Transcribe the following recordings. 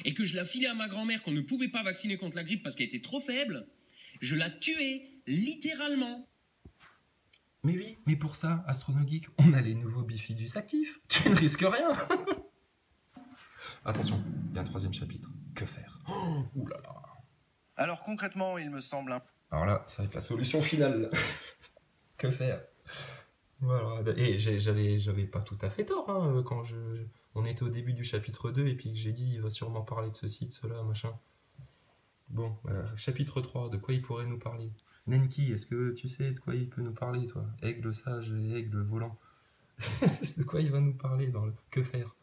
et que je la filais à ma grand-mère qu'on ne pouvait pas vacciner contre la grippe parce qu'elle était trop faible, je la tuais, littéralement. Mais oui, mais pour ça, Astronogeek, on a les nouveaux bifidus actifs. Tu ne risques rien. Attention, il y a un troisième chapitre. Que faire? Oh, oulala. Alors concrètement, il me semble... Alors là, ça va être la solution finale. Que faire? Voilà. Et j'avais pas tout à fait tort hein, quand on était au début du chapitre 2 et puis que j'ai dit il va sûrement parler de ceci, de cela, machin. Bon, chapitre 3, de quoi il pourrait nous parler? Nenki, est-ce que tu sais de quoi il peut nous parler, toi? Aigle sage et aigle volant. De quoi il va nous parler dans le que faire?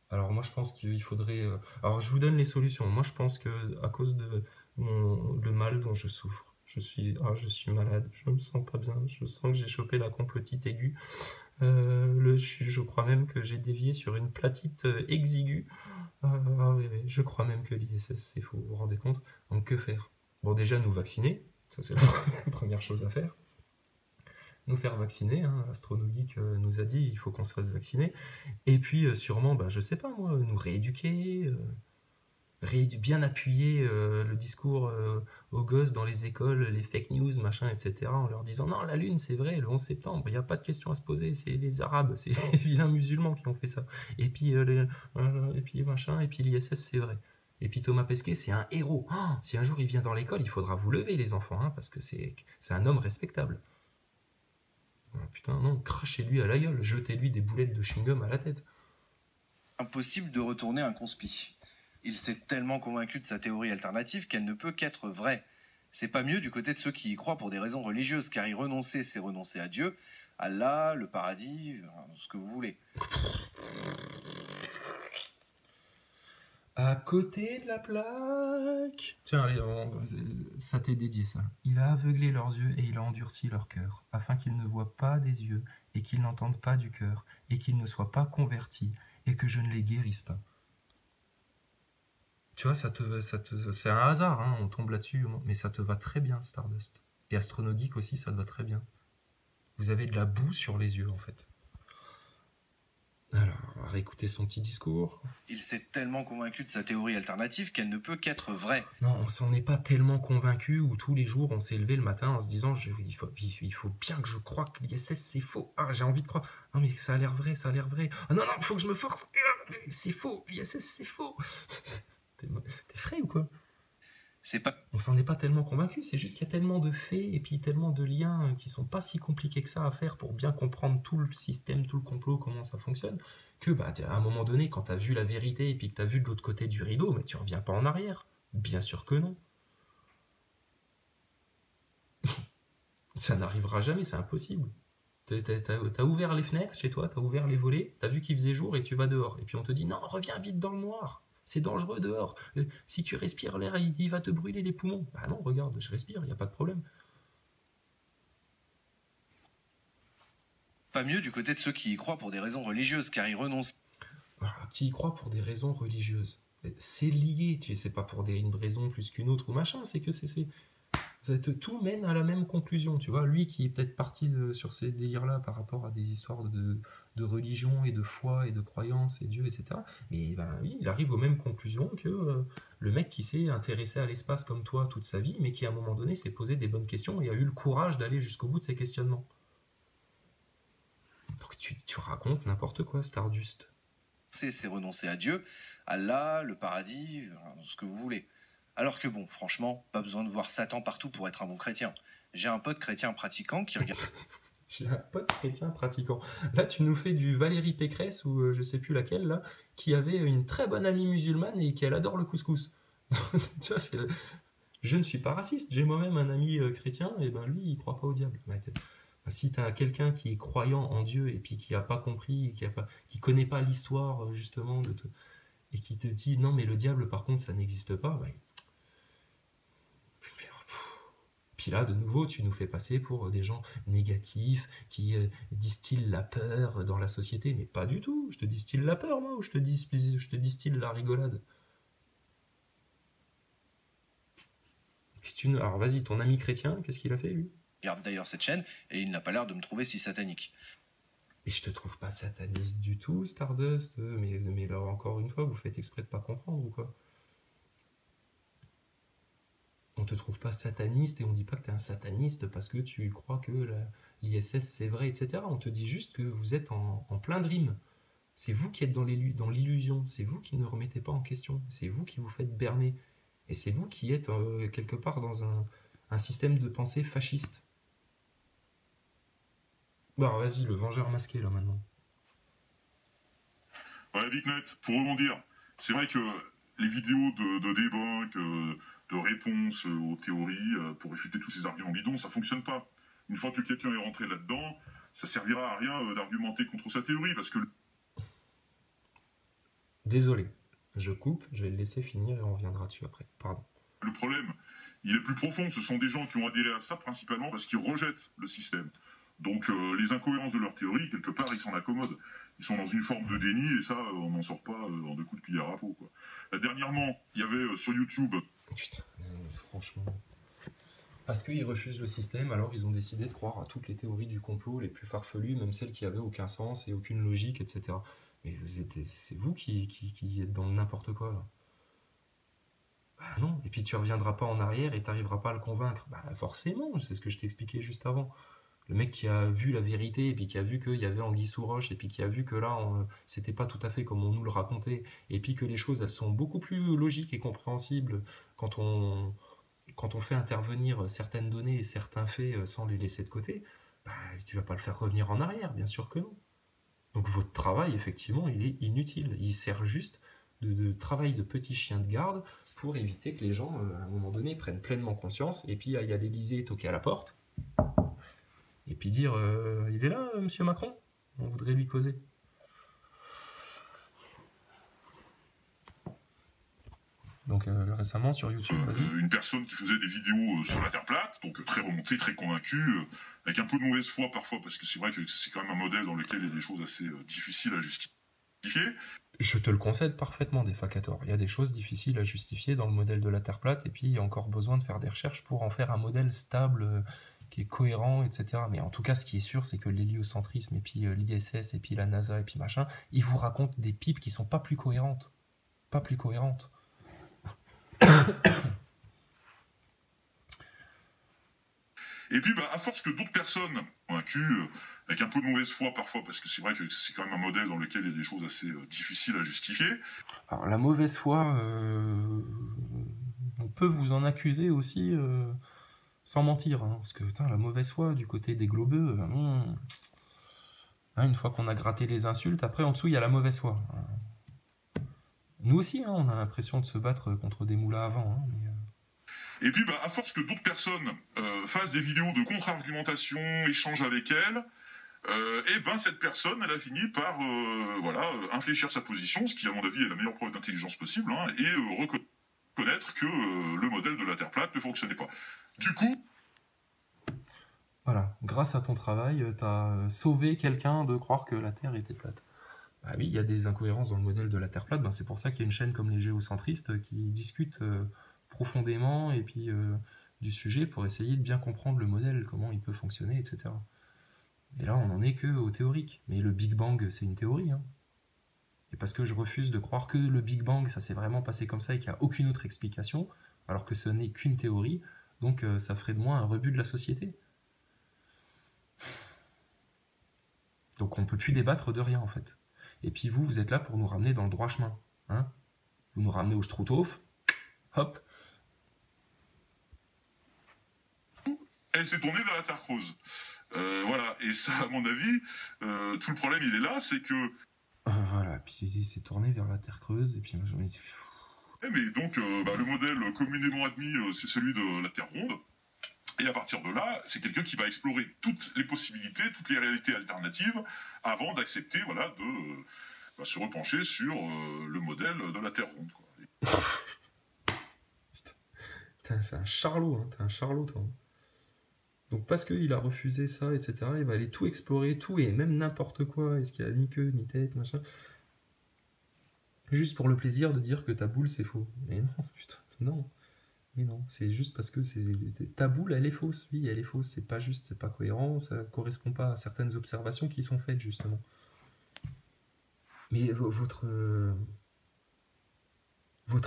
Alors moi je pense qu'il faudrait... Alors je vous donne les solutions. Moi je pense que à cause de le mal dont je souffre, je suis malade, je me sens pas bien, je sens que j'ai chopé la complotite aiguë. Je crois même que j'ai dévié sur une platite exiguë. Oui, je crois même que l'ISS c'est faux, vous vous rendez compte? Donc que faire? Bon déjà nous vacciner, ça c'est la première chose à faire. Nous faire vacciner, hein. Astronogeek nous a dit il faut qu'on se fasse vacciner. Et puis sûrement, je sais pas moi, nous rééduquer, bien appuyer le discours aux gosses dans les écoles, les fake news, machin, etc. En leur disant non, la Lune c'est vrai, le 11 septembre, il n'y a pas de question à se poser, c'est les Arabes, c'est les vilains musulmans qui ont fait ça. Et puis, machin, et puis l'ISS c'est vrai. Et puis Thomas Pesquet, c'est un héros. Oh, si un jour il vient dans l'école, il faudra vous lever les enfants, hein, parce que c'est un homme respectable. Oh, putain, non, crachez-lui à la gueule, jetez-lui des boulettes de chewing-gum à la tête. Impossible de retourner un conspi. Il s'est tellement convaincu de sa théorie alternative qu'elle ne peut qu'être vraie. C'est pas mieux du côté de ceux qui y croient pour des raisons religieuses, car y renoncer, c'est renoncer à Dieu, Allah, le paradis, ce que vous voulez. À côté de la plaque. Tiens, allez, ça t'est dédié ça. Il a aveuglé leurs yeux et il a endurci leur cœur, afin qu'ils ne voient pas des yeux et qu'ils n'entendent pas du cœur et qu'ils ne soient pas convertis et que je ne les guérisse pas. Tu vois, c'est un hasard, hein, on tombe là-dessus, mais ça te va très bien, Stardust. Et Astronogeek aussi, ça te va très bien. Vous avez de la boue sur les yeux, en fait. Alors, on va réécouter son petit discours. Il s'est tellement convaincu de sa théorie alternative qu'elle ne peut qu'être vraie. Non, on s'en est pas tellement convaincu où tous les jours on s'est levé le matin en se disant il faut bien que je croie que l'ISS c'est faux. Ah, j'ai envie de croire. Non, mais ça a l'air vrai, ça a l'air vrai. Ah non, il faut que je me force. C'est faux, l'ISS c'est faux. T'es frais ou quoi? C'est pas... On s'en est pas tellement convaincu, c'est juste qu'il y a tellement de faits et puis tellement de liens qui sont pas si compliqués que ça à faire pour bien comprendre tout le système, tout le complot, comment ça fonctionne, que à un moment donné, quand t'as vu la vérité et puis que t'as vu de l'autre côté du rideau, mais tu reviens pas en arrière. Bien sûr que non. Ça n'arrivera jamais, c'est impossible. T'as ouvert les fenêtres chez toi, t'as ouvert les volets, t'as vu qu'il faisait jour et tu vas dehors. Et puis on te dit non, reviens vite dans le noir. C'est dangereux dehors. Si tu respires l'air, il va te brûler les poumons. Bah non, regarde, je respire, il n'y a pas de problème. Pas mieux du côté de ceux qui y croient pour des raisons religieuses, car ils renoncent. Voilà, qui y croient pour des raisons religieuses. C'est lié, tu sais, c'est pas pour une raison plus qu'une autre ou machin, c'est que tout mène à la même conclusion, tu vois. Lui qui est peut-être parti sur ces délires-là par rapport à des histoires de religion et de foi et de croyance et Dieu, etc. Mais oui, il arrive aux mêmes conclusions que le mec qui s'est intéressé à l'espace comme toi toute sa vie, mais qui à un moment donné s'est posé des bonnes questions et a eu le courage d'aller jusqu'au bout de ses questionnements. Donc tu racontes n'importe quoi, Stardust. C'est renoncer à Dieu, Allah, le paradis, ce que vous voulez. Alors que bon, franchement, pas besoin de voir Satan partout pour être un bon chrétien. J'ai un pote chrétien pratiquant qui regarde... J'ai un pote chrétien pratiquant. Là, tu nous fais du Valérie Pécresse, ou je sais plus laquelle, là, qui avait une très bonne amie musulmane et qu'elle adore le couscous. Tu vois, je ne suis pas raciste, j'ai moi-même un ami chrétien, et lui, il croit pas au diable. Si tu as quelqu'un qui est croyant en Dieu et puis qui n'a pas compris, qui connaît pas l'histoire, justement, et qui te dit non, mais le diable, par contre, ça n'existe pas, puis là, de nouveau, tu nous fais passer pour des gens négatifs qui distillent la peur dans la société. Mais pas du tout. Je te distille la peur, moi, ou je te distille la rigolade. Alors vas-y, ton ami chrétien, qu'est-ce qu'il a fait, lui? Regarde d'ailleurs cette chaîne et il n'a pas l'air de me trouver si satanique. Et je te trouve pas sataniste du tout, Stardust, mais là, encore une fois, vous faites exprès de pas comprendre ou quoi? On te trouve pas sataniste et on dit pas que tu es un sataniste parce que tu crois que l'ISS c'est vrai, etc. On te dit juste que vous êtes en plein dream. C'est vous qui êtes dans l'illusion, c'est vous qui ne remettez pas en question, c'est vous qui vous faites berner. Et c'est vous qui êtes quelque part dans un système de pensée fasciste. Bon, alors vas-y, le vengeur masqué là maintenant. Ouais, Vicnet, pour rebondir, c'est vrai que les vidéos de debunk, de réponse aux théories, pour réfuter tous ces arguments bidons, ça fonctionne pas. Une fois que quelqu'un est rentré là-dedans, ça servira à rien d'argumenter contre sa théorie, parce que... Désolé, je coupe, je vais le laisser finir et on reviendra dessus après. Pardon. Le problème, il est plus profond. Ce sont des gens qui ont adhéré à ça principalement parce qu'ils rejettent le système. Donc les incohérences de leur théorie, quelque part, ils s'en accommodent. Ils sont dans une forme de déni et ça, on n'en sort pas en 2 coups de cuillère à peau, quoi. Dernièrement, il y avait sur YouTube... Putain, franchement... Parce qu'ils refusent le système, alors ils ont décidé de croire à toutes les théories du complot les plus farfelues, même celles qui avaient aucun sens et aucune logique, etc. Mais c'est vous qui êtes dans n'importe quoi, là. Bah non, et puis tu reviendras pas en arrière et t'arriveras pas à le convaincre. Bah forcément, c'est ce que je t'ai expliqué juste avant. Le mec qui a vu la vérité et puis qui a vu qu'il y avait anguille sous roche et puis qui a vu que là, c'était pas tout à fait comme on nous le racontait et puis que les choses, elles sont beaucoup plus logiques et compréhensibles quand on fait intervenir certaines données et certains faits sans les laisser de côté, bah, tu vas pas le faire revenir en arrière, bien sûr que non. Donc votre travail, effectivement, il est inutile. Il sert juste de travail de petit chien de garde pour éviter que les gens, à un moment donné, prennent pleinement conscience et puis aillent à l'Élysée toquer à la porte et puis dire il est là, monsieur Macron? On voudrait lui causer. Donc récemment sur YouTube, vas-y. Une personne qui faisait des vidéos sur la Terre plate, donc très remontée, très convaincue, avec un peu de mauvaise foi parfois, parce que c'est vrai que c'est quand même un modèle dans lequel il y a des choses assez difficiles à justifier. Je te le concède parfaitement, des Facator. Il y a des choses difficiles à justifier dans le modèle de la Terre plate, et puis il y a encore besoin de faire des recherches pour en faire un modèle stable, qui est cohérent, etc. Mais en tout cas, ce qui est sûr, c'est que l'héliocentrisme, et puis l'ISS, et puis la NASA, et puis machin, ils vous racontent des pipes qui sont pas plus cohérentes. Pas plus cohérentes. Et puis, à force que d'autres personnes convaincues, avec un peu de mauvaise foi parfois, parce que c'est vrai que c'est quand même un modèle dans lequel il y a des choses assez difficiles à justifier. Alors, la mauvaise foi, on peut vous en accuser aussi sans mentir, hein, parce que putain, la mauvaise foi du côté des globeux, une fois qu'on a gratté les insultes, après en dessous il y a la mauvaise foi. Nous aussi, hein, on a l'impression de se battre contre des moulins à vent. Hein, mais, Et puis, à force que d'autres personnes fassent des vidéos de contre-argumentation, échangent avec elles, et cette personne, elle a fini par infléchir sa position, ce qui, à mon avis, est la meilleure preuve d'intelligence possible, hein, et reconnaître que le modèle de la Terre plate ne fonctionnait pas. Du coup... Voilà, grâce à ton travail, tu as sauvé quelqu'un de croire que la Terre était plate. Bah oui, il y a des incohérences dans le modèle de la Terre plate, c'est pour ça qu'il y a une chaîne comme les géocentristes qui discutent profondément et puis du sujet pour essayer de bien comprendre le modèle, comment il peut fonctionner, etc. Et là, on n'en est que au théorique. Mais le Big Bang, c'est une théorie. Hein. Et parce que je refuse de croire que le Big Bang, ça s'est vraiment passé comme ça et qu'il n'y a aucune autre explication, alors que ce n'est qu'une théorie, donc ça ferait de moi un rebut de la société. Donc on ne peut plus débattre de rien, en fait. Et puis vous êtes là pour nous ramener dans le droit chemin. Hein, vous nous ramenez au Struthof, hop. Elle s'est tournée vers la Terre creuse. Voilà, et ça, à mon avis, tout le problème, il est là, c'est que... Voilà, puis il s'est tourné vers la Terre creuse, et puis moi j'en ai dit... Mais donc, le modèle communément admis, c'est celui de la Terre ronde. Et à partir de là, c'est quelqu'un qui va explorer toutes les possibilités, toutes les réalités alternatives, avant d'accepter, de se repencher sur le modèle de la Terre ronde. Quoi. Putain, c'est un charlot, hein, t'es un charlot, toi. Donc parce qu'il a refusé ça, etc., il va aller tout explorer, tout, et même n'importe quoi, est-ce qu'il y a ni queue, ni tête, machin, juste pour le plaisir de dire que ta boule, c'est faux. Mais non, putain, non. Mais non, c'est juste parce que ta boule, elle est fausse. Oui, elle est fausse. C'est pas juste, c'est pas cohérent, ça correspond pas à certaines observations qui sont faites, justement. Mais votre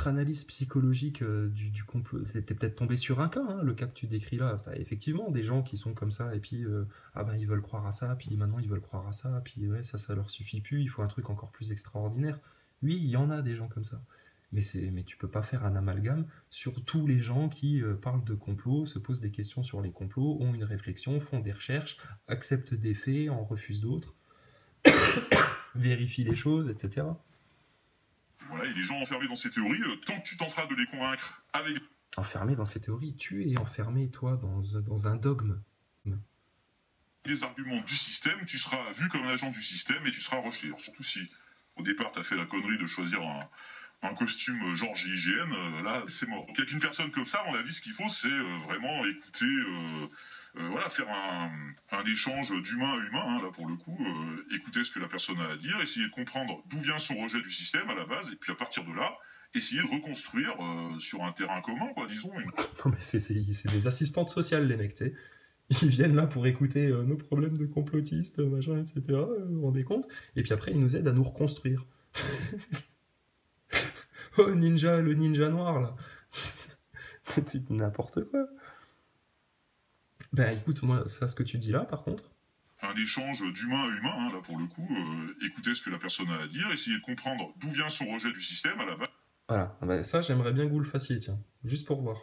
analyse psychologique du complot, t'es peut-être tombé sur un cas, hein, le cas que tu décris là. T'as effectivement des gens qui sont comme ça, et puis ils veulent croire à ça, puis maintenant ils veulent croire à ça, puis ouais, ça leur suffit plus, il faut un truc encore plus extraordinaire. Oui, il y en a des gens comme ça. Mais tu peux pas faire un amalgame sur tous les gens qui parlent de complot, se posent des questions sur les complots, ont une réflexion, font des recherches, acceptent des faits, en refusent d'autres, vérifient les choses, etc. Voilà, et les gens enfermés dans ces théories, tant que tu tenteras de les convaincre avec Enfermé dans ces théories, tu es enfermé, toi, dans un dogme. des arguments du système, tu seras vu comme un agent du système et tu seras rejeté. Alors, surtout si, au départ, tu as fait la connerie de choisir un costume genre GIGN, là, c'est mort. Donc, avec une personne comme ça, à mon avis, ce qu'il faut, c'est vraiment écouter... voilà, faire un échange d'humain à humain, hein, là pour le coup, écouter ce que la personne a à dire, essayer de comprendre d'où vient son rejet du système à la base, et puis à partir de là, essayer de reconstruire sur un terrain commun, quoi, disons. Non, mais c'est des assistantes sociales, les mecs, tu sais. Ils viennent là pour écouter nos problèmes de complotistes, machin, etc. Vous vous rendez compte? Et puis après, ils nous aident à nous reconstruire. Oh, le ninja noir, là. C'est n'importe quoi. Ben écoute, moi, ça, ce que tu dis là, par contre. Un échange d'humain à humain, hein, là pour le coup, écouter ce que la personne a à dire, essayer de comprendre d'où vient son rejet du système à la base. Voilà, ben, ça, j'aimerais bien que vous le fassiez, tiens, juste pour voir.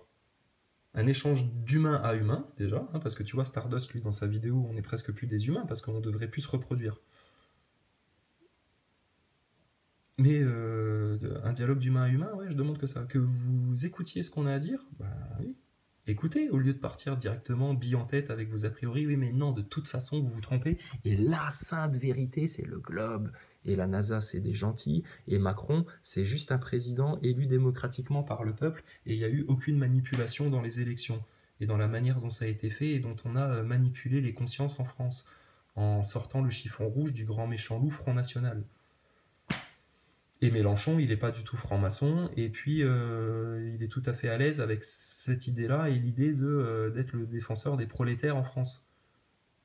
Un échange d'humain à humain, déjà, hein, parce que tu vois, Stardust, lui, dans sa vidéo, on est presque plus des humains, parce qu'on devrait plus se reproduire. Mais un dialogue d'humain à humain, ouais, je demande que ça. Que vous écoutiez ce qu'on a à dire, bah oui. Écoutez, au lieu de partir directement, bille en tête avec vos a priori, oui, mais non, de toute façon, vous vous trompez. Et la sainte vérité, c'est le globe. Et la NASA, c'est des gentils. Et Macron, c'est juste un président élu démocratiquement par le peuple. Et il n'y a eu aucune manipulation dans les élections. Et dans la manière dont ça a été fait et dont on a manipulé les consciences en France. En sortant le chiffon rouge du grand méchant loup Front National. Et Mélenchon, il n'est pas du tout franc-maçon, et puis il est tout à fait à l'aise avec cette idée-là et l'idée d'être le défenseur des prolétaires en France.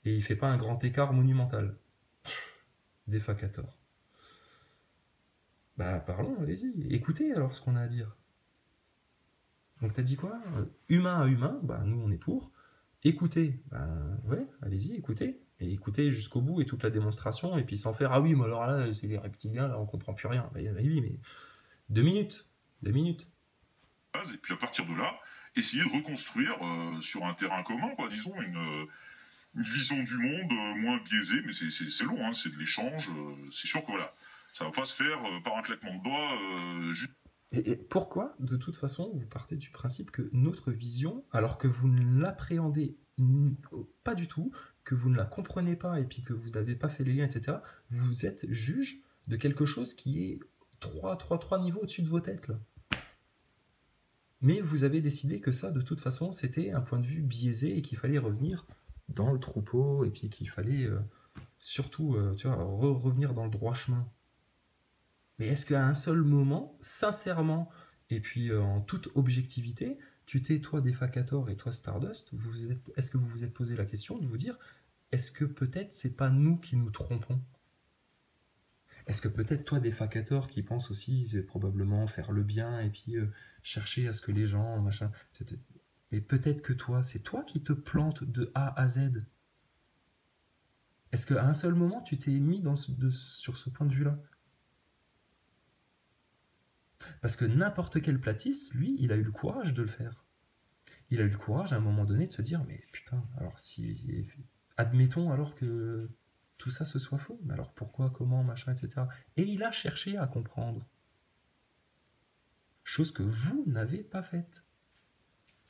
Et il fait pas un grand écart monumental. Défacator. Bah parlons, allez-y. Écoutez alors ce qu'on a à dire. Donc t'as dit quoi? Humain à humain, bah nous on est pour. Écoutez, bah ouais, allez-y, écoutez. Et écoutez jusqu'au bout et toute la démonstration, et puis sans faire « Ah oui, mais alors là, c'est les reptiliens, là, on comprend plus rien. » Bah oui, mais 2 minutes. 2 minutes. Et puis à partir de là, essayer de reconstruire sur un terrain commun, quoi, disons, une vision du monde moins biaisée, mais c'est long, hein, c'est de l'échange. C'est sûr que voilà, ça va pas se faire par un claquement de doigts. Juste... Et pourquoi, de toute façon, vous partez du principe que notre vision, alors que vous ne l'appréhendez pas du tout, que vous ne la comprenez pas et puis que vous n'avez pas fait les liens, etc., vous êtes juge de quelque chose qui est 3 niveaux au-dessus de vos têtes, là. Mais vous avez décidé que ça, de toute façon, c'était un point de vue biaisé et qu'il fallait revenir dans le troupeau et puis qu'il fallait surtout tu vois, revenir dans le droit chemin. Mais est-ce qu'à un seul moment, sincèrement, et puis en toute objectivité, tu t'es, toi, Défacator et toi, Stardust, est-ce que vous vous êtes posé la question de vous dire, est-ce que peut-être c'est pas nous qui nous trompons? Est-ce que peut-être toi, Défacator, qui pense aussi probablement faire le bien et puis chercher à ce que les gens, machin... Mais peut-être que toi, c'est toi qui te plantes de A à Z. Est-ce qu'à un seul moment, tu t'es mis sur ce point de vue-là? Parce que n'importe quel platiste, lui, il a eu le courage de le faire. Il a eu le courage à un moment donné de se dire, mais putain, alors si... Admettons alors que tout ça ce soit faux, mais alors pourquoi, comment, machin, etc. Et il a cherché à comprendre. Chose que vous n'avez pas faite.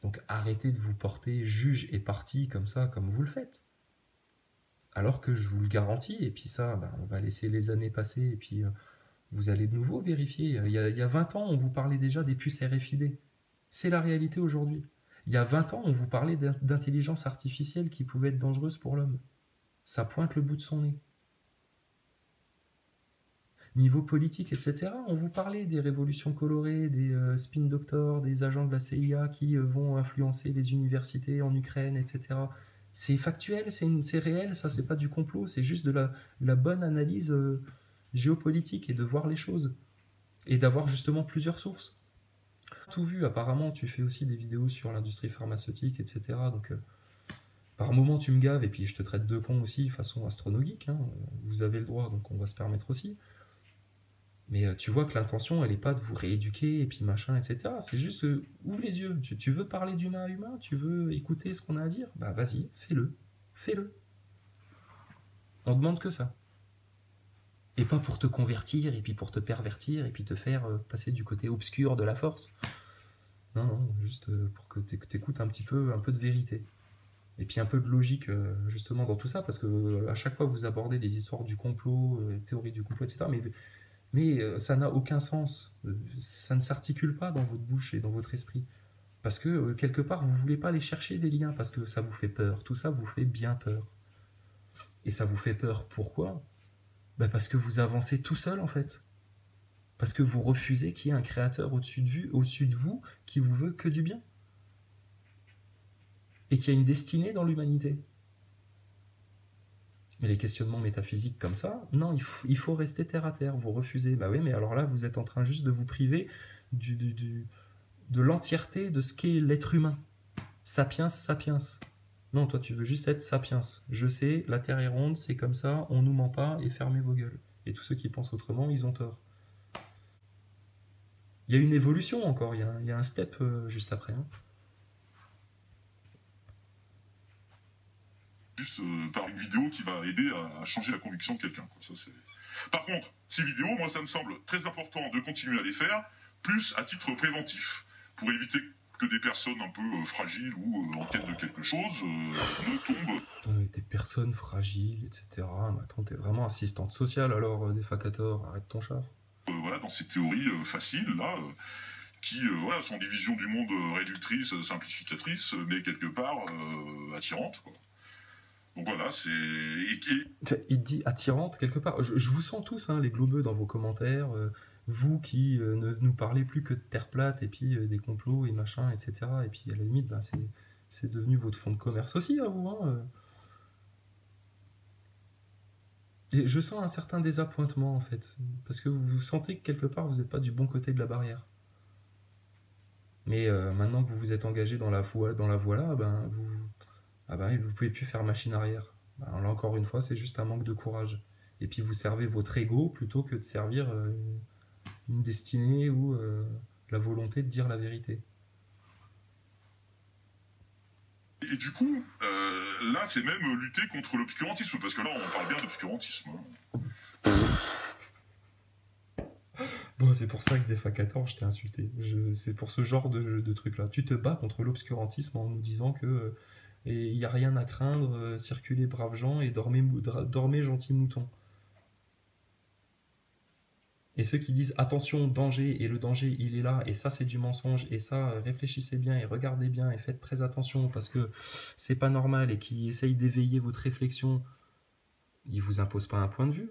Donc arrêtez de vous porter juge et parti comme ça, comme vous le faites. Alors que je vous le garantis, et puis ça, ben, on va laisser les années passer, et puis vous allez de nouveau vérifier. Il y a 20 ans, on vous parlait déjà des puces RFID. C'est la réalité aujourd'hui. Il y a 20 ans, on vous parlait d'intelligence artificielle qui pouvait être dangereuse pour l'homme. Ça pointe le bout de son nez. niveau politique, etc. On vous parlait des révolutions colorées, des spin doctors, des agents de la CIA qui vont influencer les universités en Ukraine, etc. C'est factuel, c'est réel, ça, c'est pas du complot, c'est juste de la bonne analyse géopolitique et de voir les choses. Et d'avoir justement plusieurs sources. Tout vu, apparemment, tu fais aussi des vidéos sur l'industrie pharmaceutique, etc. Donc, par moment, tu me gaves et puis je te traite de con aussi, façon astronomique. Hein. Vous avez le droit, donc on va se permettre aussi. Mais tu vois que l'intention, elle n'est pas de vous rééduquer et puis machin, etc. C'est juste, ouvre les yeux. Tu veux parler d'humain à humain? Tu veux écouter ce qu'on a à dire? Bah vas-y, fais-le. Fais-le. On demande que ça. Et pas pour te convertir, et puis pour te pervertir, et puis te faire passer du côté obscur de la force. Non, non, juste pour que tu écoutes un petit peu, un peu de vérité. Et puis un peu de logique, justement, dans tout ça, parce que à chaque fois, vous abordez des histoires du complot, théories du complot, etc. Mais ça n'a aucun sens. Ça ne s'articule pas dans votre bouche et dans votre esprit. Parce que, quelque part, vous ne voulez pas aller chercher des liens, parce que ça vous fait peur. Tout ça vous fait bien peur. Et ça vous fait peur, pourquoi ? Bah parce que vous avancez tout seul en fait. Parce que vous refusez qu'il y ait un créateur au-dessus de vous qui vous veut que du bien. Et qu'il y a une destinée dans l'humanité. Mais les questionnements métaphysiques comme ça, non, il faut rester terre à terre. Vous refusez. Bah oui, mais alors là, vous êtes en train juste de vous priver de l'entièreté de ce qu'est l'être humain. Sapiens, sapiens. Non, toi, tu veux juste être sapiens. Je sais, la Terre est ronde, c'est comme ça, on nous ment pas, et fermez vos gueules. Et tous ceux qui pensent autrement, ils ont tort. Il y a une évolution encore, il y a un step juste après. Hein. Juste par une vidéo qui va aider à changer la conviction de quelqu'un. Par contre, ces vidéos, moi, ça me semble très important de continuer à les faire, plus à titre préventif, pour éviter que des personnes un peu fragiles ou en quête de quelque chose ne tombent. Des personnes fragiles, etc. Mais attends, t'es vraiment assistante sociale alors, Défacator, arrête ton char. Voilà, dans ces théories faciles, là, qui voilà, sont des visions du monde réductrices, simplificatrices, mais quelque part attirantes, quoi. Donc voilà, c'est... Il dit attirante quelque part. Je vous sens tous, hein, les globeux, dans vos commentaires. Vous qui ne nous parlez plus que de terre plate et puis des complots et machin, etc. Et puis à la limite, ben, c'est devenu votre fonds de commerce aussi, à vous. Hein. Et je sens un certain désappointement, en fait. Parce que vous sentez que quelque part, vous n'êtes pas du bon côté de la barrière. Mais maintenant que vous vous êtes engagé dans la voie là, ben, vous pouvez plus faire machine arrière. Ben, là, encore une fois, c'est juste un manque de courage. Et puis vous servez votre ego plutôt que de servir une destinée ou la volonté de dire la vérité. Et du coup, là, c'est même lutter contre l'obscurantisme, parce que là, on parle bien d'obscurantisme. Bon, c'est pour ça que Défacator, je t'ai insulté. C'est pour ce genre de truc-là. Tu te bats contre l'obscurantisme en nous disant que il n'y a rien à craindre, circulez braves gens et dormez gentils moutons. Et ceux qui disent attention, danger, et le danger il est là, et ça c'est du mensonge, et ça réfléchissez bien et regardez bien et faites très attention parce que c'est pas normal, et qui essayent d'éveiller votre réflexion, ils vous imposent pas un point de vue.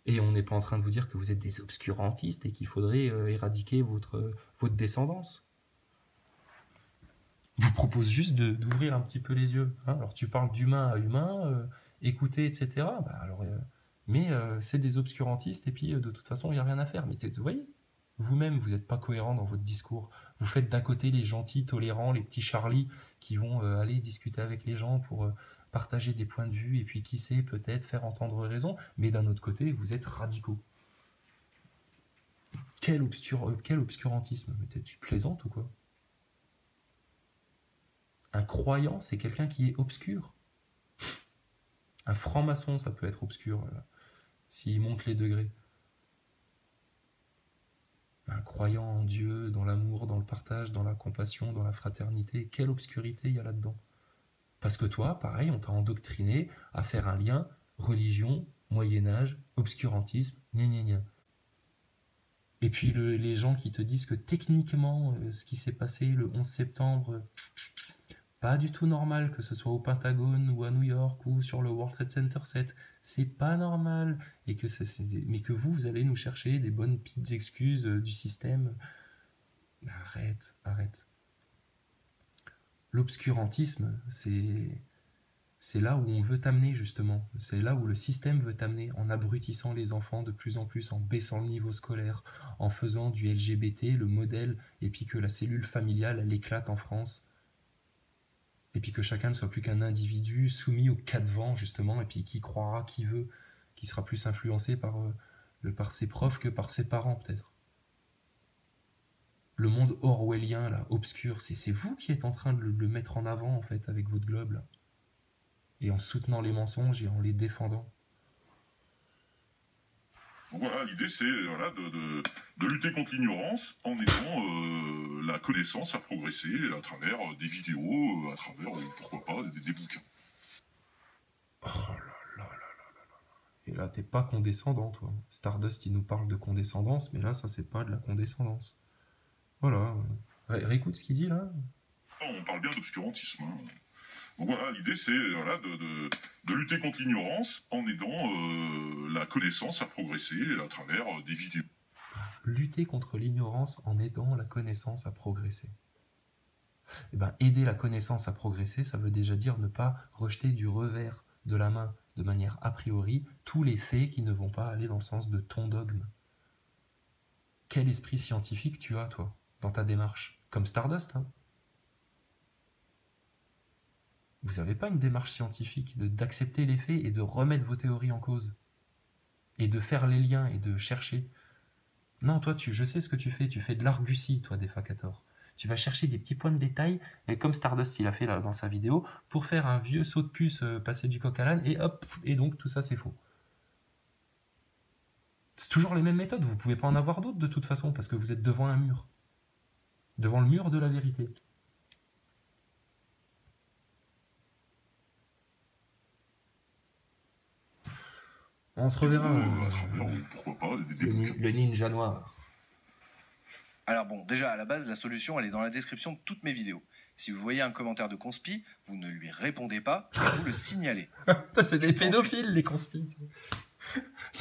Et on n'est pas en train de vous dire que vous êtes des obscurantistes et qu'il faudrait éradiquer votre descendance. Je vous propose juste d'ouvrir un petit peu les yeux. Hein. Alors tu parles d'humain à humain, écouter, etc. Bah, alors, mais c'est des obscurantistes et puis de toute façon il n'y a rien à faire. Mais vous voyez, vous-même vous n'êtes pas cohérent dans votre discours. Vous faites d'un côté les gentils, tolérants, les petits Charlie qui vont aller discuter avec les gens pour partager des points de vue et puis qui sait peut-être faire entendre raison. Mais d'un autre côté vous êtes radicaux. Quel obscurantisme. Mais tu plaisantes ou quoi? Un croyant, c'est quelqu'un qui est obscur. Un franc-maçon, ça peut être obscur, s'il monte les degrés. Un croyant en Dieu, dans l'amour, dans le partage, dans la compassion, dans la fraternité, quelle obscurité il y a là-dedans? Parce que toi, pareil, on t'a endoctriné à faire un lien religion, Moyen-Âge, obscurantisme, gna gna gna. Et puis les gens qui te disent que techniquement, ce qui s'est passé le 11 septembre... pas du tout normal que ce soit au Pentagone ou à New York ou sur le World Trade Center 7. C'est pas normal. Et que mais que vous allez nous chercher des bonnes petites excuses du système. Arrête, arrête. L'obscurantisme, c'est là où on veut t'amener justement. C'est là où le système veut t'amener, en abrutissant les enfants de plus en plus, en baissant le niveau scolaire, en faisant du LGBT le modèle, et puis que la cellule familiale, elle éclate en France. Et puis que chacun ne soit plus qu'un individu soumis aux quatre vents, justement, et puis qui croira qui veut, qui sera plus influencé par ses profs que par ses parents, peut-être. Le monde orwellien, là, obscur, c'est vous qui êtes en train de le mettre en avant, en fait, avec votre globe, là. Et en soutenant les mensonges et en les défendant. Donc voilà, l'idée c'est voilà, de lutter contre l'ignorance en aidant la connaissance à progresser à travers des vidéos, à travers, pourquoi pas, des bouquins. Oh là là là là là. Et là, t'es pas condescendant, toi. Stardust, il nous parle de condescendance, mais là, ça, c'est pas de la condescendance. Voilà. Réécoute ce qu'il dit, là. On parle bien d'obscurantisme. Hein. Donc voilà, l'idée c'est voilà, de lutter contre l'ignorance en aidant la connaissance à progresser à travers des vidéos. Lutter contre l'ignorance en aidant la connaissance à progresser. Eh ben, aider la connaissance à progresser, ça veut déjà dire ne pas rejeter du revers de la main, de manière a priori, tous les faits qui ne vont pas aller dans le sens de ton dogme. Quel esprit scientifique tu as, toi, dans ta démarche? Comme Stardust, hein. Vous n'avez pas une démarche scientifique d'accepter les faits et de remettre vos théories en cause. Et de faire les liens et de chercher. Non, toi, je sais ce que tu fais de l'argutie, toi, Defacator. Tu vas chercher des petits points de détail, comme Stardust il a fait là, dans sa vidéo, pour faire un vieux saut de puce passer du coq à l'âne, et hop, et donc tout ça c'est faux. C'est toujours les mêmes méthodes, vous ne pouvez pas en avoir d'autres de toute façon, parce que vous êtes devant un mur. Devant le mur de la vérité. On se reverra. Pourquoi pas, Le ninja noir. Alors bon, déjà, à la base, la solution, elle est dans la description de toutes mes vidéos. Si vous voyez un commentaire de conspi, vous ne lui répondez pas, vous le signalez. C'est des pédophiles, les conspis.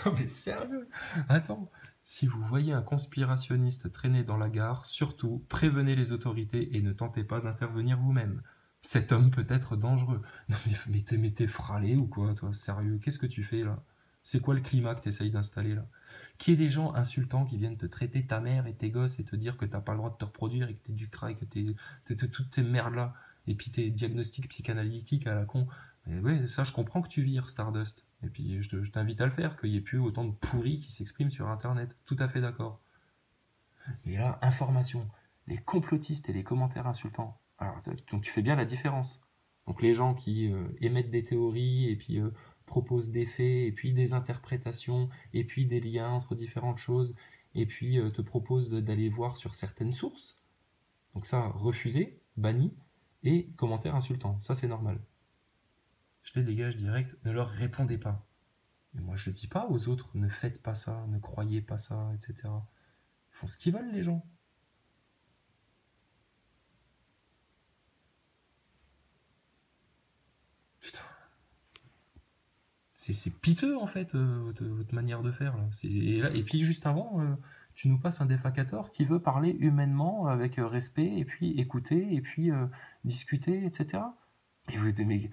Non mais sérieux. Attends, si vous voyez un conspirationniste traîner dans la gare, surtout, prévenez les autorités et ne tentez pas d'intervenir vous-même. Cet homme peut être dangereux. Non mais t'es fralé ou quoi, toi? Sérieux, qu'est-ce que tu fais, là? C'est quoi le climat que t'essayes d'installer, là? Qu'il y ait des gens insultants qui viennent te traiter ta mère et tes gosses et te dire que t'as pas le droit de te reproduire et que t'es du crack, que t'es toutes ces merdes-là, et puis tes diagnostics psychanalytiques à la con. Et ouais, ça, je comprends que tu vires, Stardust. Et puis, je t'invite à le faire, qu'il n'y ait plus autant de pourris qui s'expriment sur Internet. Tout à fait d'accord. Mais là, information. Les complotistes et les commentaires insultants. Alors, donc tu fais bien la différence. Donc les gens qui émettent des théories et puis proposent des faits et puis des interprétations et puis des liens entre différentes choses et puis te proposent d'aller voir sur certaines sources. Donc ça, refusé, banni, et commentaires insultants. Ça, c'est normal. Je les dégage direct, ne leur répondez pas. Mais moi, je dis pas aux autres, ne faites pas ça, ne croyez pas ça, etc. Ils font ce qu'ils veulent, les gens. Putain. C'est piteux, en fait, votre manière de faire. Là. Et puis, juste avant, tu nous passes un défacator qui veut parler humainement, avec respect, et puis écouter, et puis discuter, etc. Mais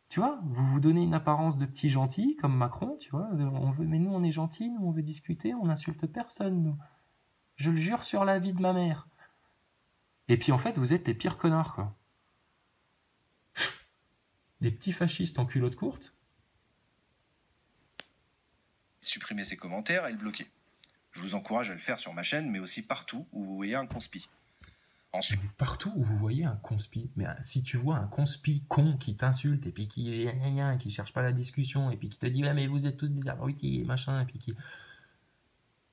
tu vois, vous vous donnez une apparence de petit gentil, comme Macron, tu vois. Mais nous, on est gentils, nous, on veut discuter, on n'insulte personne, nous. Je le jure sur la vie de ma mère. Et puis, en fait, vous êtes les pires connards, quoi. Les petits fascistes en culotte courte. Supprimez ces commentaires et le bloquer. Je vous encourage à le faire sur ma chaîne, mais aussi partout où vous voyez un conspi. Ensuite, partout où vous voyez un conspi, mais si tu vois un conspi con qui t'insulte et puis qui cherche pas la discussion et puis qui te dit ouais mais vous êtes tous des abrutis et machin et puis qui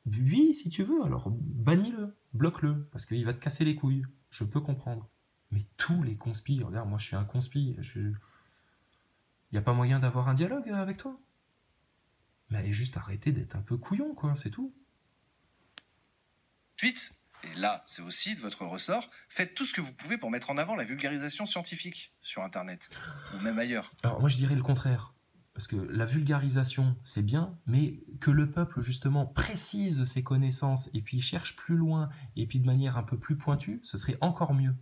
lui si tu veux alors bannis-le, bloque-le parce qu'il va te casser les couilles, je peux comprendre. Mais tous les conspis, regarde moi je suis un conspi, y a pas moyen d'avoir un dialogue avec toi? Mais juste arrêter d'être un peu couillon quoi, c'est tout. Ensuite, Et là, c'est aussi de votre ressort. Faites tout ce que vous pouvez pour mettre en avant la vulgarisation scientifique sur Internet, ou même ailleurs. Alors moi je dirais le contraire. Parce que la vulgarisation, c'est bien, mais que le peuple, justement, précise ses connaissances et puis cherche plus loin et puis de manière un peu plus pointue, ce serait encore mieux.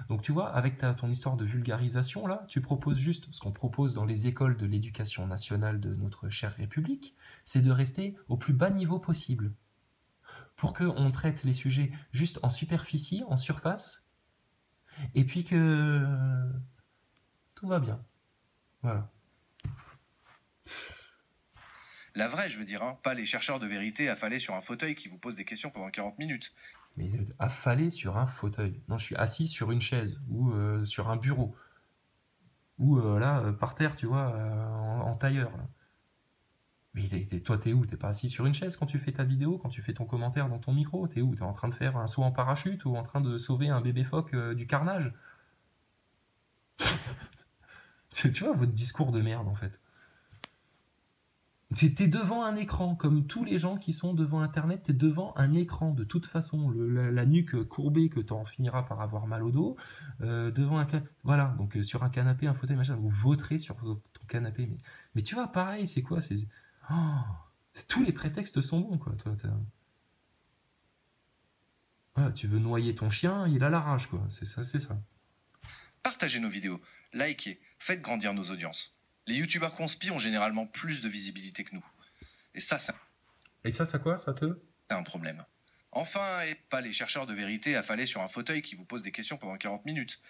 Donc tu vois, avec ton histoire de vulgarisation, là, tu proposes juste ce qu'on propose dans les écoles de l'éducation nationale de notre chère République, c'est de rester au plus bas niveau possible. Pour qu'on traite les sujets juste en superficie, en surface, et puis que tout va bien. Voilà. La vraie, je veux dire, hein, pas les chercheurs de vérité affalés sur un fauteuil qui vous posent des questions pendant 40 minutes. Mais affalé sur un fauteuil. Non, je suis assis sur une chaise ou sur un bureau. Ou là, par terre, tu vois, en tailleur. Là. Mais toi, t'es où? T'es pas assis sur une chaise quand tu fais ta vidéo, quand tu fais ton commentaire dans ton micro? T'es où? T'es en train de faire un saut en parachute ou en train de sauver un bébé phoque du carnage? Tu vois, votre discours de merde, en fait. T'es devant un écran, comme tous les gens qui sont devant Internet, t'es devant un écran, de toute façon, la nuque courbée que t'en finiras par avoir mal au dos, devant un voilà, donc sur un canapé, un fauteuil, machin, vous voterez sur ton canapé, mais tu vois, pareil, c'est quoi, tous les prétextes sont bons, quoi, toi, voilà, tu veux noyer ton chien, il a la rage, quoi, c'est ça. Partagez nos vidéos, likez, faites grandir nos audiences. Les youtubeurs conspi ont généralement plus de visibilité que nous. Et ça, c'est quoi, ça te? c'est un problème. Enfin, et pas les chercheurs de vérité affalés sur un fauteuil qui vous posent des questions pendant 40 minutes.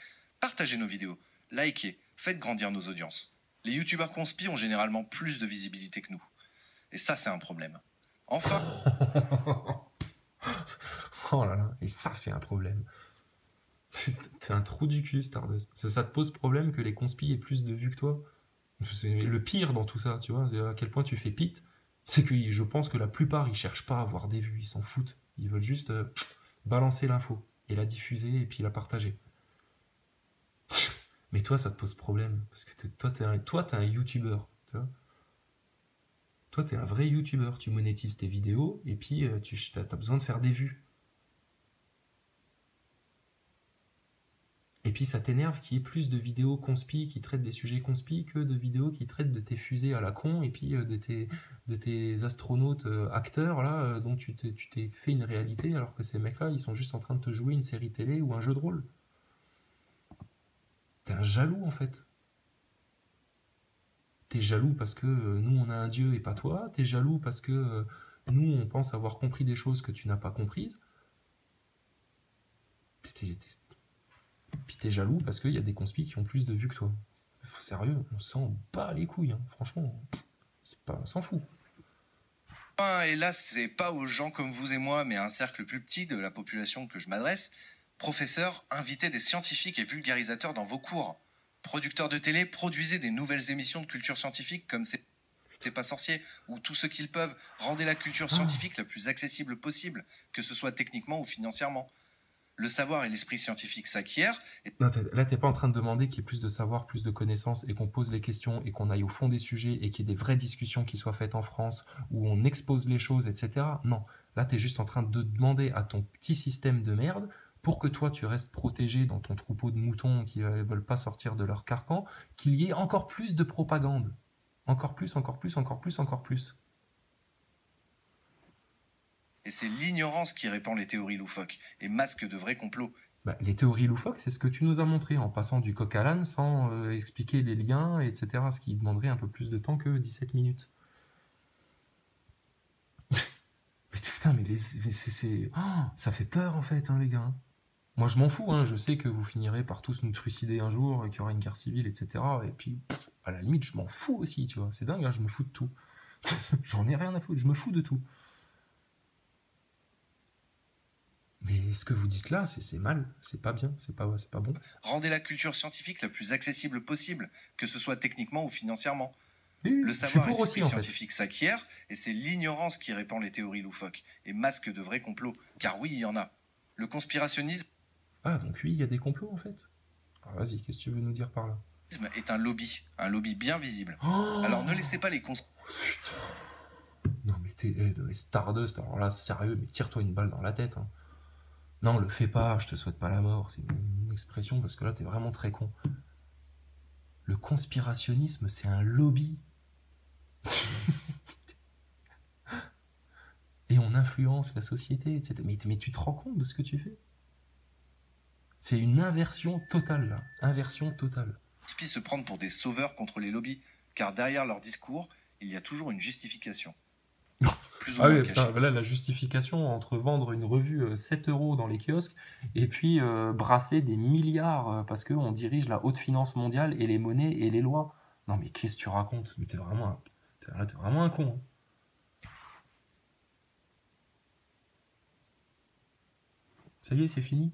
Partagez nos vidéos, likez, faites grandir nos audiences. Les youtubeurs conspi ont généralement plus de visibilité que nous. Et ça, c'est un problème. Enfin... Oh là là, et ça, c'est un problème. T'es un trou du cul, Stardust. Ça te pose problème que les conspis aient plus de vues que toi? C'est le pire dans tout ça, tu vois, c'est à quel point tu fais pite, c'est que je pense que la plupart, ils cherchent pas à avoir des vues, ils s'en foutent. Ils veulent juste balancer l'info, et la diffuser, et puis la partager. Mais toi, ça te pose problème, parce que toi, t'es un youtubeur, tu vois. Toi, t'es un vrai youtubeur, tu monétises tes vidéos, et puis t'as besoin de faire des vues. Et puis ça t'énerve qu'il y ait plus de vidéos conspi qui traitent des sujets conspi que de vidéos qui traitent de tes fusées à la con et puis de tes astronautes acteurs là dont tu t'es fait une réalité alors que ces mecs-là ils sont juste en train de te jouer une série télé ou un jeu de rôle. T'es un jaloux en fait. T'es jaloux parce que nous on a un dieu et pas toi. T'es jaloux parce que nous on pense avoir compris des choses que tu n'as pas comprises. Puis t'es jaloux parce qu'il y a des conspis qui ont plus de vues que toi. Sérieux, on s'en bat les couilles, hein. Franchement, on s'en fout. Et là, c'est pas aux gens comme vous et moi, mais à un cercle plus petit de la population que je m'adresse. Professeurs, invitez des scientifiques et vulgarisateurs dans vos cours. Producteurs de télé, produisez des nouvelles émissions de culture scientifique comme C'est pas sorcier, ou tout ce qu'ils peuvent. Rendez la culture scientifique la plus accessible possible, que ce soit techniquement ou financièrement. Le savoir et l'esprit scientifique s'acquièrent. Non, là, t'es pas en train de demander qu'il y ait plus de savoir, plus de connaissances, et qu'on pose les questions, et qu'on aille au fond des sujets, et qu'il y ait des vraies discussions qui soient faites en France, où on expose les choses, etc. Non, là, t'es juste en train de demander à ton petit système de merde, pour que toi, tu restes protégé dans ton troupeau de moutons qui ne veulent pas sortir de leur carcan, qu'il y ait encore plus de propagande. Encore plus, encore plus, encore plus, encore plus. Et c'est l'ignorance qui répand les théories loufoques et masque de vrais complots. Bah, les théories loufoques, c'est ce que tu nous as montré en passant du coq à l'âne sans expliquer les liens, etc. Ce qui demanderait un peu plus de temps que 17 minutes. Mais putain, mais ça fait peur en fait, hein, les gars. Moi, je m'en fous, hein. Je sais que vous finirez par tous nous trucider un jour, qu'il y aura une guerre civile, etc. Et puis, à la limite, je m'en fous aussi, tu vois. C'est dingue, hein, je me fous de tout. J'en ai rien à foutre, je me fous de tout. Mais ce que vous dites là, c'est mal, c'est pas bien, c'est pas bon. Rendez la culture scientifique la plus accessible possible, que ce soit techniquement ou financièrement. Oui, le savoir et l'esprit scientifique s'acquiert, et c'est l'ignorance qui répand les théories loufoques et masque de vrais complots. Car oui, il y en a. Le conspirationnisme... Ah, donc oui, il y a des complots en fait. Alors vas-y, qu'est-ce que tu veux nous dire par là? ...est un lobby bien visible. Alors ne laissez pas les Non mais t'es Stardust, alors là, sérieux, mais tire-toi une balle dans la tête, hein. Non, le fais pas, je te souhaite pas la mort. C'est une expression parce que là, t'es vraiment très con. Le conspirationnisme, c'est un lobby. Et on influence la société, etc. Mais tu te rends compte de ce que tu fais? C'est une inversion totale, là. Inversion totale. Se prendre pour des sauveurs contre les lobbies, car derrière leur discours, il y a toujours une justification. Plus ou Ah moins oui, cachée. putain, là, la justification entre vendre une revue 7 € dans les kiosques et puis brasser des milliards parce qu'on dirige la haute finance mondiale et les monnaies et les lois. Non mais qu'est-ce que tu racontes? Mais t'es vraiment un con. Hein. Ça y est, c'est fini.